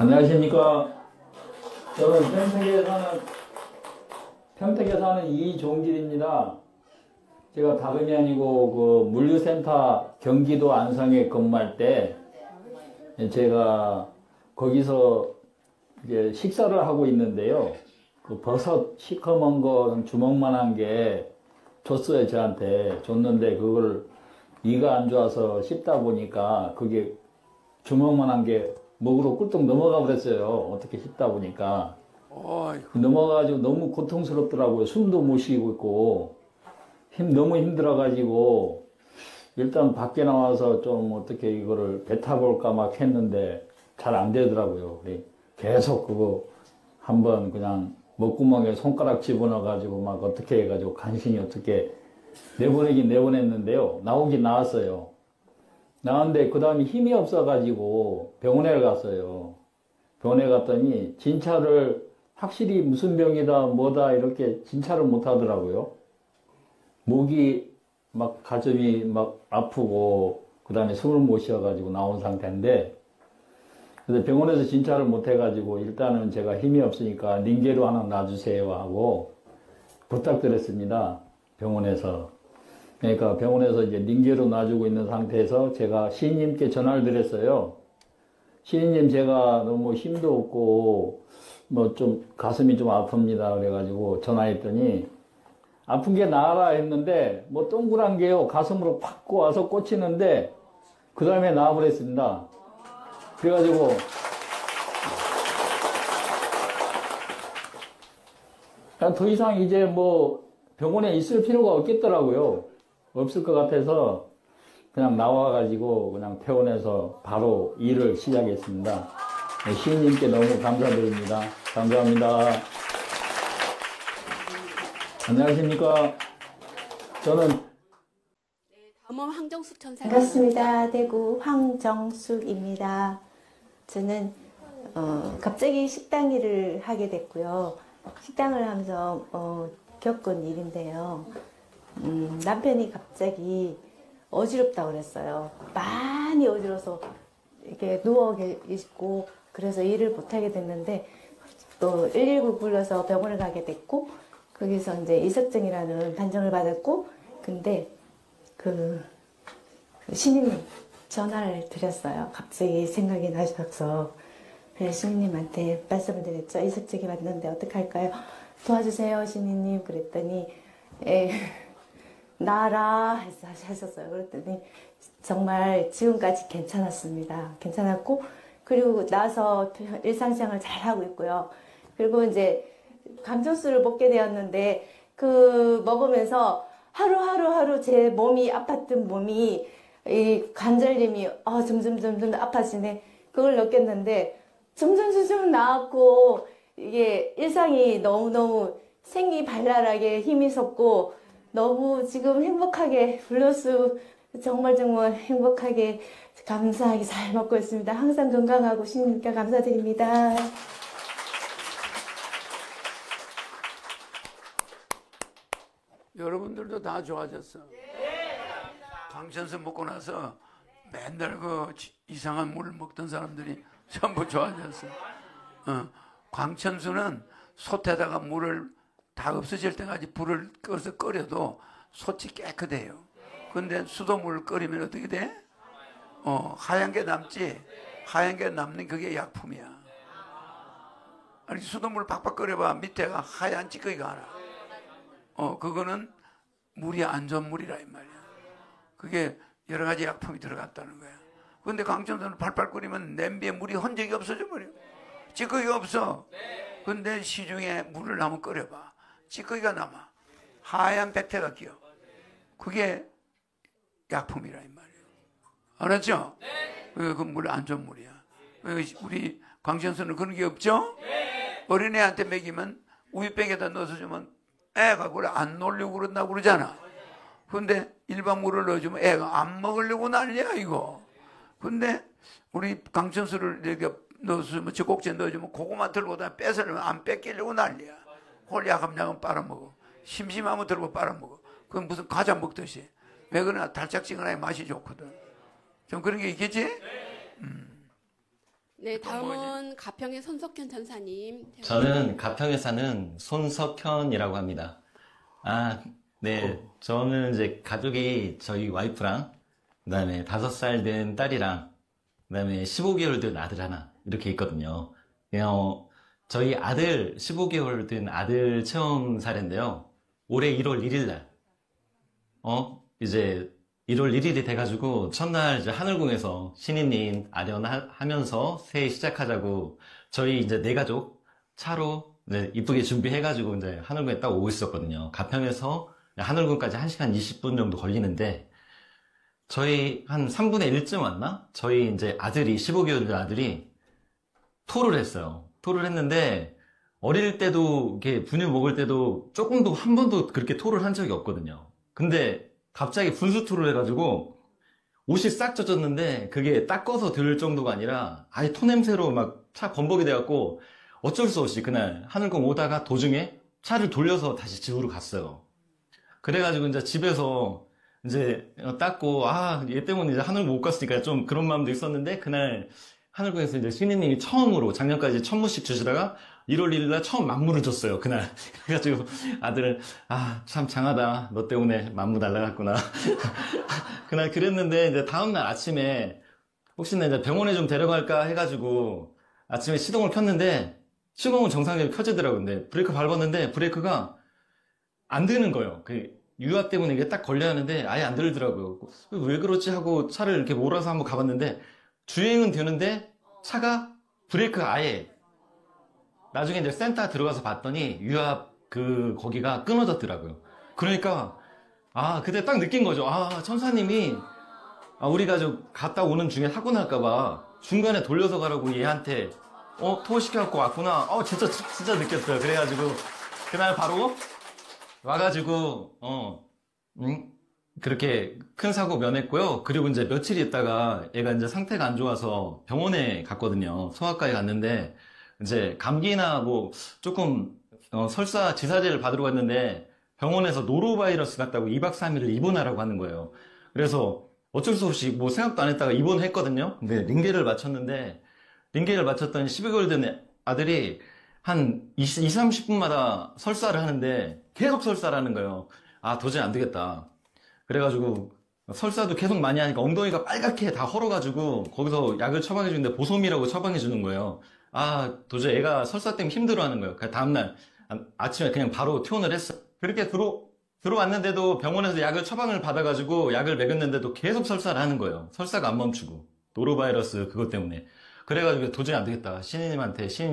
안녕하십니까. 저는 평택에 사는 이종길입니다. 제가 다름이 아니고 그 물류센터 경기도 안성에 근무할 때 제가 거기서 이제 식사를 하고 있는데요. 그 버섯 시커먼 거 주먹만한 게 줬어요. 저한테 줬는데 그걸 이가 안 좋아서 씹다 보니까 그게 주먹만한 게 목으로 꿀떡 넘어가 버렸어요. 어떻게 씹다 보니까. 넘어가가지고 너무 고통스럽더라고요. 숨도 못 쉬고 있고 너무 힘들어가지고 일단 밖에 나와서 좀 어떻게 이거를 뱉어볼까 막 했는데 잘 안 되더라고요. 계속 그거 한번 그냥 목구멍에 손가락 집어넣어가지고 막 어떻게 해가지고 간신히 어떻게 내보내긴 내보냈는데요. 나오긴 나왔어요. 나왔는데 그 다음에 힘이 없어가지고 병원에 갔어요. 병원에 갔더니 진찰을 확실히 무슨 병이다 뭐다 이렇게 진찰을 못 하더라고요. 목이 막 가슴이 막 아프고 그 다음에 숨을 못 쉬어가지고 나온 상태인데 그래서 병원에서 진찰을 못 해가지고 일단은 제가 힘이 없으니까 링게로 하나 놔주세요 하고 부탁드렸습니다. 병원에서. 그러니까 병원에서 이제 링게로 놔주고 있는 상태에서 제가 시인님께 전화를 드렸어요. 시인님 제가 너무 힘도 없고 뭐 좀 가슴이 좀 아픕니다. 그래가지고 전화했더니 아픈 게 나아라 했는데 뭐 동그란 게요 가슴으로 팍 와서 꽂히는데 그 다음에 나와버렸습니다. 그래가지고 더 이상 이제 뭐 병원에 있을 필요가 없겠더라고요. 없을 것 같아서 그냥 나와가지고 그냥 퇴원해서 바로 일을 시작했습니다. 시인님께 너무 감사드립니다. 감사합니다. 안녕하십니까. 저는 다음은 황정숙 천사. 반갑습니다. 대구 황정숙입니다. 저는 갑자기 식당 일을 하게 됐고요. 식당을 하면서 겪은 일인데요. 남편이 갑자기 어지럽다고 그랬어요. 많이 어지러워서 이렇게 누워 계시고 그래서 일을 못하게 됐는데 또 119 불러서 병원을 가게 됐고 거기서 이제 이석증이라는 판정을 받았고 근데 그 신임님 전화를 드렸어요. 갑자기 생각이 나셔서 그래서 신임님한테 말씀을 드렸죠. 이석증이 왔는데 어떡할까요? 도와주세요 신임님. 그랬더니 나라 하셨어요. 그랬더니 정말 지금까지 괜찮았습니다. 괜찮았고 그리고 나서 일상생활 잘 하고 있고요. 그리고 이제 감정술을 먹게 되었는데 그 먹으면서 하루 제 몸이 아팠던 몸이 이 관절림이 점점 아파지네. 그걸 느꼈는데 점점 나았고 이게 일상이 너무너무 생기발랄하게 힘이 솟고 너무 지금 행복하게 블루스 정말 행복하게 감사하게 잘 먹고 있습니다. 항상 건강하고 신님께 감사드립니다. 여러분들도 다 좋아졌어. 광천수 먹고 나서 맨날 그 이상한 물을 먹던 사람들이 전부 좋아졌어. 광천수는 솥에다가 물을 다 없어질 때까지 불을 꺼서 끓여도 솥이 깨끗해요. 근데 수돗물을 끓이면 어떻게 돼? 하얀 게 남지. 하얀 게 남는 그게 약품이야. 아니 수돗물 팍팍 끓여봐 밑에가 하얀 찌꺼기가 하나. 그거는 물이 안 좋은 물이라 이 말이야. 그게 여러 가지 약품이 들어갔다는 거야. 근데 강천수는 팔팔 끓이면 냄비에 물이 흔적이 없어져 버려. 찌꺼기가 없어. 근데 시중에 물을 한번 끓여봐. 찌꺼기가 남아. 하얀 백태가 끼어. 그게 약품이라 이 말이에요. 알았죠? 그 물 안 좋은 물이야. 우리 광천수는 그런 게 없죠? 어린애한테 먹이면 우유병에다 넣어서 주면 애가 그래 안 놀려고 그런다고 그러잖아. 근데 일반 물을 넣어주면 애가 안 먹으려고 난리야 이거. 근데 우리 강천수를 이렇게 넣어주면 젖꼭지에 넣어주면 그거만 들고 다 뺏으려면 안 뺏기려고 난리야. 그걸 야금야금 빨아먹어. 심심하면 들고 빨아먹어. 그건 무슨 과자 먹듯이. 왜 그러나 달짝지근하게 맛이 좋거든. 좀 그런 게 있겠지? 네, 다음은 가평의 손석현 전사님. 저는 가평에 사는 손석현이라고 합니다. 네. 저는 이제 가족이 저희 와이프랑, 그 다음에 5살 된 딸이랑, 그 다음에 15개월 된 아들 하나, 이렇게 있거든요. 저희 아들, 15개월 된 아들 체험 사례인데요. 올해 1월 1일 날, 이제 1월 1일이 돼가지고 첫날 이제 하늘궁에서 신인님 아련하면서 새해 시작하자고 저희 이제 4가족 차로 이제 이쁘게 준비해가지고 이제 하늘궁에 딱 오고 있었거든요. 가평에서 하늘궁까지 1시간 20분 정도 걸리는데 저희 한 3분의 1쯤 왔나? 저희 이제 아들이 15개월 된 아들이 토를 했어요. 토를 했는데 어릴 때도 이렇게 분유 먹을 때도 조금도 한 번도 그렇게 토를 한 적이 없거든요. 근데 갑자기 분수토를 해가지고 옷이 싹 젖었는데 그게 닦아서 들 정도가 아니라 아예 토냄새로 막 차 범벅이 돼갖고 어쩔 수 없이 그날 하늘궁 오다가 도중에 차를 돌려서 다시 집으로 갔어요. 그래가지고 이제 집에서 이제 닦고 얘 때문에 이제 하늘궁 못 갔으니까 좀 그런 마음도 있었는데 그날 하늘궁에서 이제 신인님이 처음으로 작년까지 천무씩 주시다가 1월 1일 날 처음 만무를 줬어요, 그날. 그래가지고 아들은, 참 장하다. 너 때문에 만무 날라갔구나. 그날 그랬는데, 이제 다음날 아침에, 혹시나 이제 병원에 좀 데려갈까 해가지고, 아침에 시동을 켰는데, 시동은 정상적으로 켜지더라고요. 근데 브레이크 밟았는데, 브레이크가 안 드는 거예요. 유압 때문에 이게 딱 걸려야 하는데, 아예 안 들더라고요. 왜 그렇지 하고 차를 이렇게 몰아서 한번 가봤는데, 주행은 되는데, 차가 브레이크가 아예, 나중에 이제 센터 들어가서 봤더니 유압 거기가 끊어졌더라고요. 그러니까 그때 딱 느낀 거죠. 천사님이 우리 가족 갔다 오는 중에 사고 날까봐 중간에 돌려서 가라고 얘한테 토시켜갖고 왔구나. 진짜 느꼈어요. 그래가지고 그날 바로 와가지고 그렇게 큰 사고 면했고요. 그리고 이제 며칠 있다가 얘가 이제 상태가 안 좋아서 병원에 갔거든요. 소아과에 갔는데 이제 감기나 뭐 조금 설사 지사제를 받으러 갔는데 병원에서 노로바이러스 같다고 2박 3일을 입원하라고 하는 거예요. 그래서 어쩔 수 없이 뭐 생각도 안 했다가 입원했거든요. 근데 링겔을 맞췄더니 12개월 된 아들이 한 30분마다 설사를 하는데 계속 설사를 하는 거예요. 도저히 안 되겠다. 그래가지고 설사도 계속 많이 하니까 엉덩이가 빨갛게 다 헐어가지고 거기서 약을 처방해 주는데 보솜이라고 처방해 주는 거예요. 도저히 애가 설사 때문에 힘들어하는 거예요. 그래서 다음날 아침에 그냥 바로 퇴원을 했어요. 그렇게 들어왔는데도 병원에서 약을 처방을 받아가지고 약을 먹였는데도 계속 설사를 하는 거예요. 설사가 안 멈추고 노로바이러스 그것 때문에. 그래가지고 도저히 안 되겠다. 신임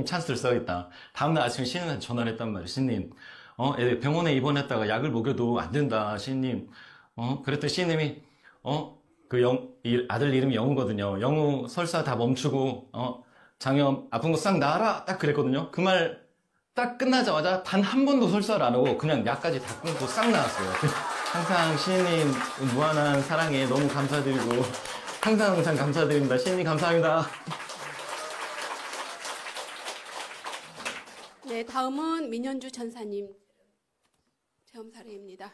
찬스를 써야겠다. 다음날 아침에 신임한테 전화를 했단 말이에요. 신임, 애 병원에 입원했다가 약을 먹여도 안 된다. 신임. 그랬더니 신임이 이 아들 이름이 영우거든요. 영우 설사 다 멈추고 장염 아픈 거 싹 나아라 딱 그랬거든요. 그 말 딱 끝나자마자 단 한 번도 설사를 안 하고 그냥 약까지 다 끊고 싹 나왔어요. 항상 신님 무한한 사랑에 너무 감사드리고 항상 감사드립니다. 신님 감사합니다. 네, 다음은 민현주 전사님 체험 사례입니다.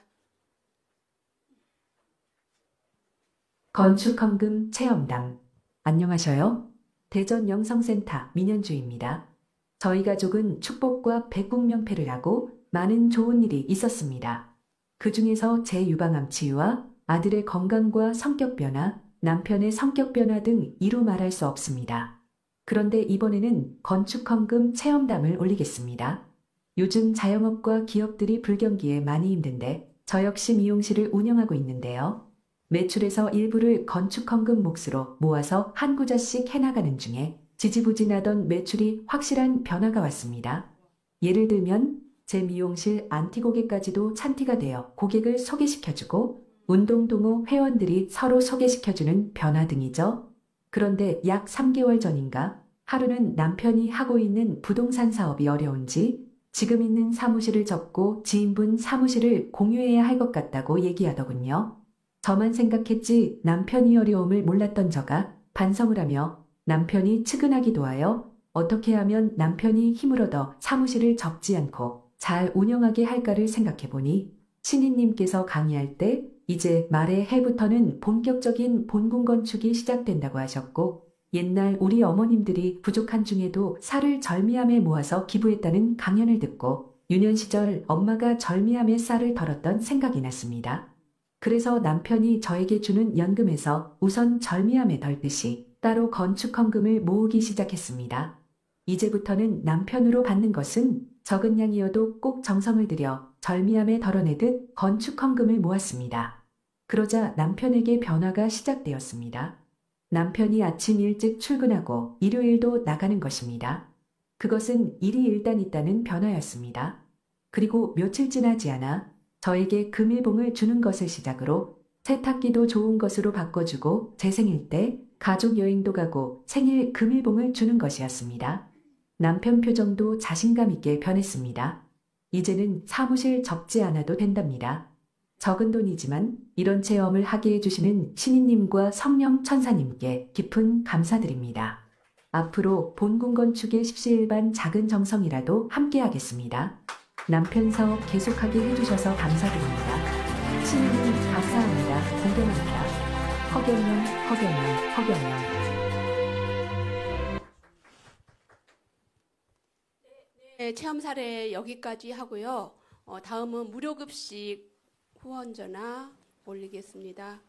건축헌금 체험담. 안녕하셔요. 대전 영성센터 민현주입니다. 저희 가족은 축복과 백국명패를 하고 많은 좋은 일이 있었습니다. 그 중에서 제 유방암 치유와 아들의 건강과 성격 변화, 남편의 성격 변화 등 이루 말할 수 없습니다. 그런데 이번에는 건축헌금 체험담을 올리겠습니다. 요즘 자영업과 기업들이 불경기에 많이 힘든데 저 역시 미용실을 운영하고 있는데요. 매출에서 일부를 건축헌금 몫으로 모아서 한 구자씩 해나가는 중에 지지부진하던 매출이 확실한 변화가 왔습니다. 예를 들면 제 미용실 안티고객까지도 찬티가 되어 고객을 소개시켜주고 운동동호 회원들이 서로 소개시켜주는 변화 등이죠. 그런데 약 3개월 전인가 하루는 남편이 하고 있는 부동산 사업이 어려운지 지금 있는 사무실을 접고 지인분 사무실을 공유해야 할 것 같다고 얘기하더군요. 저만 생각했지 남편이 어려움을 몰랐던 저가 반성을 하며 남편이 측은하기도 하여 어떻게 하면 남편이 힘을 얻어 사무실을 접지 않고 잘 운영하게 할까를 생각해보니 신인님께서 강의할 때 이제 말의 해부터는 본격적인 본궁 건축이 시작된다고 하셨고 옛날 우리 어머님들이 부족한 중에도 쌀을 절미암에 모아서 기부했다는 강연을 듣고 유년 시절 엄마가 절미암에 쌀을 덜었던 생각이 났습니다. 그래서 남편이 저에게 주는 연금에서 우선 절미암에 덜듯이 따로 건축헌금을 모으기 시작했습니다. 이제부터는 남편으로 받는 것은 적은 양이어도 꼭 정성을 들여 절미암에 덜어내듯 건축헌금을 모았습니다. 그러자 남편에게 변화가 시작되었습니다. 남편이 아침 일찍 출근하고 일요일도 나가는 것입니다. 그것은 일이 일단 있다는 변화였습니다. 그리고 며칠 지나지 않아 저에게 금일봉을 주는 것을 시작으로 세탁기도 좋은 것으로 바꿔주고 제 생일 때 가족 여행도 가고 생일 금일봉을 주는 것이었습니다. 남편 표정도 자신감 있게 변했습니다. 이제는 사무실 접지 않아도 된답니다. 적은 돈이지만 이런 체험을 하게 해주시는 신인님과 성령 천사님께 깊은 감사드립니다. 앞으로 본궁 건축의 십시일반 작은 정성이라도 함께하겠습니다. 남편 사업 계속하게 해주셔서 감사드립니다. 신인님 감사합니다. 존경합니다. 허경영, 허경영, 허경영. 네, 체험 사례 여기까지 하고요. 다음은 무료급식 후원 전화 올리겠습니다.